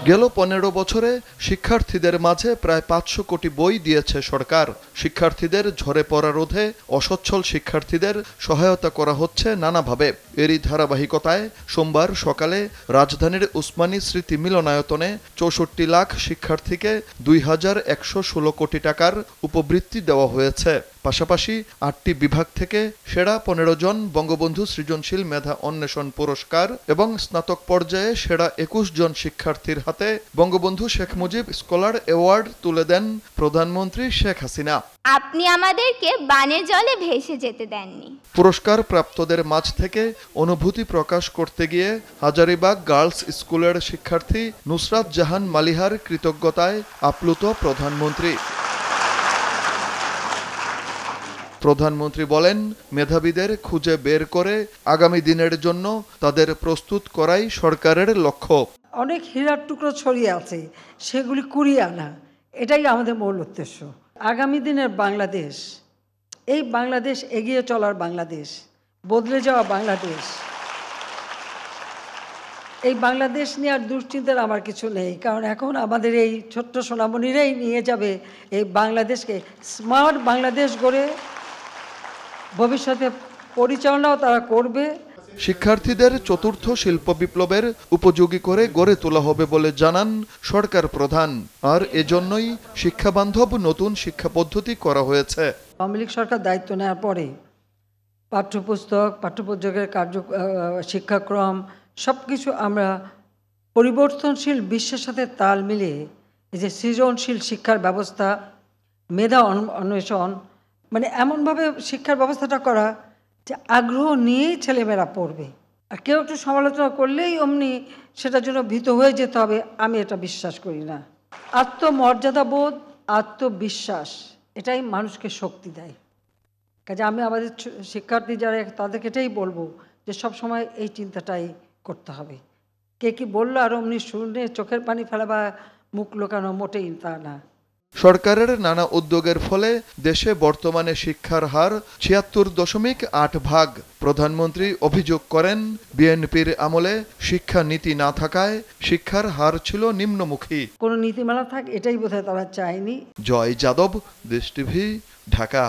গেল 15 বছরে শিক্ষার্থীদের মাঝে প্রায় 500 কোটি বই দিয়েছে সরকার। শিক্ষার্থীদের ঝরে পড়া রোধে অসচ্ছল শিক্ষার্থীদের সহায়তা করা হচ্ছে নানাভাবে। এরই ধারাবাহিকতায় সোমবার সকালে রাজধানীর উসমানী স্মৃতি মিলনায়তনে 64 লাখ শিক্ষার্থীকে 2116 কোটি টাকার উপবৃত্তি দেওয়া হয়েছে। পাশাপাশি 8টি বিভাগ থেকে সেরা 15 জন বঙ্গবন্ধু সৃজনশীল মেধা অন্বেষণ পুরস্কার এবং স্নাতক পর্যায়ে সেরা 21 জন শিক্ষার্থীর হাতে বঙ্গবন্ধু শেখ মুজিব স্কলার অ্যাওয়ার্ড তুলে দেন প্রধানমন্ত্রী শেখ হাসিনা। আপনি আমাদেরকে বানের জলে ভেসে যেতে দেননি। পুরস্কার প্রাপ্তদের মাঝ থেকে অনুভূতি প্রকাশ করতে গিয়ে হাজারীবাগ গার্লস স্কুলের শিক্ষার্থী নুসরাত জাহান মালিহার কৃতজ্ঞতায় আপ্লুত প্রধানমন্ত্রী বলেন, মেধাবীদের খুঁজে বের করে আগামী দিনের জন্য তাদের প্রস্তুত করাই সরকারের লক্ষ্য। অনেক হীরার টুকরো ছড়িয়ে আছে, সেগুলি কুড়িয়ে আনা, এটাই আমাদের মূল উদ্দেশ্য। আগামী দিনের বাংলাদেশ, এই বাংলাদেশ এগিয়ে চলার বাংলাদেশ, বদলে যাওয়া বাংলাদেশ, এই বাংলাদেশ নিয়ে আর দুশ্চিন্তার আমার কিছু নেই, কারণ এখন আমাদের এই ছোট্ট সোনামণিরাই নিয়ে যাবে এই বাংলাদেশকে স্মার্ট বাংলাদেশ গড়ে ভবিষ্যতে পরিচালনাও তারা করবে। শিক্ষার্থীদের চতুর্থ শিল্প বিপ্লবের উপযোগী করে গড়ে তোলা হবে বলে জানান সরকার প্রধান। আর এজন্যই শিক্ষাবান্ধব নতুন শিক্ষা পদ্ধতি করা হয়েছে। আওয়ামী লীগ সরকার দায়িত্ব নেওয়ার পরে পাঠ্যপুস্তক, পাঠ্যপুস্তকের শিক্ষাক্রম সব কিছু আমরা পরিবর্তনশীল বিশ্বের সাথে তাল মিলিয়ে এই যে সৃজনশীল শিক্ষার ব্যবস্থা, মেধা অন্বেষণ, মানে এমনভাবে শিক্ষার ব্যবস্থাটা করা যে আগ্রহ নিয়েই ছেলেমেয়েরা পড়বে। আর কেউ একটু সমালোচনা করলেই অমনি সেটার জন্য ভীত হয়ে যেতে হবে, আমি এটা বিশ্বাস করি না। আত্মমর্যাদাবোধ, আত্মবিশ্বাস, এটাই মানুষকে শক্তি দেয়। কাজে আমি আমাদের শিক্ষার্থী যারা তাদেরকে এটাই বলবো যে সব সময় এই চিন্তাটাই করতে হবে। কে কি বললো আর অমনি শুনে চোখের পানি ফেলা বা মুখ লোকানো মোটেই তা না। সরকারের নানা উদ্যোগের ফলে দেশে বর্তমানে শিক্ষার হার 76.8%। প্রধানমন্ত্রী অভিযোগ করেন, বিএনপির আমলে শিক্ষা নীতি না থাকায় শিক্ষার হার ছিল নিম্নমুখী। কোনো নীতিমালা থাক, এটাই বোধহয় তারা চায়নি। জয় যাদব, দেশ টিভি, ঢাকা।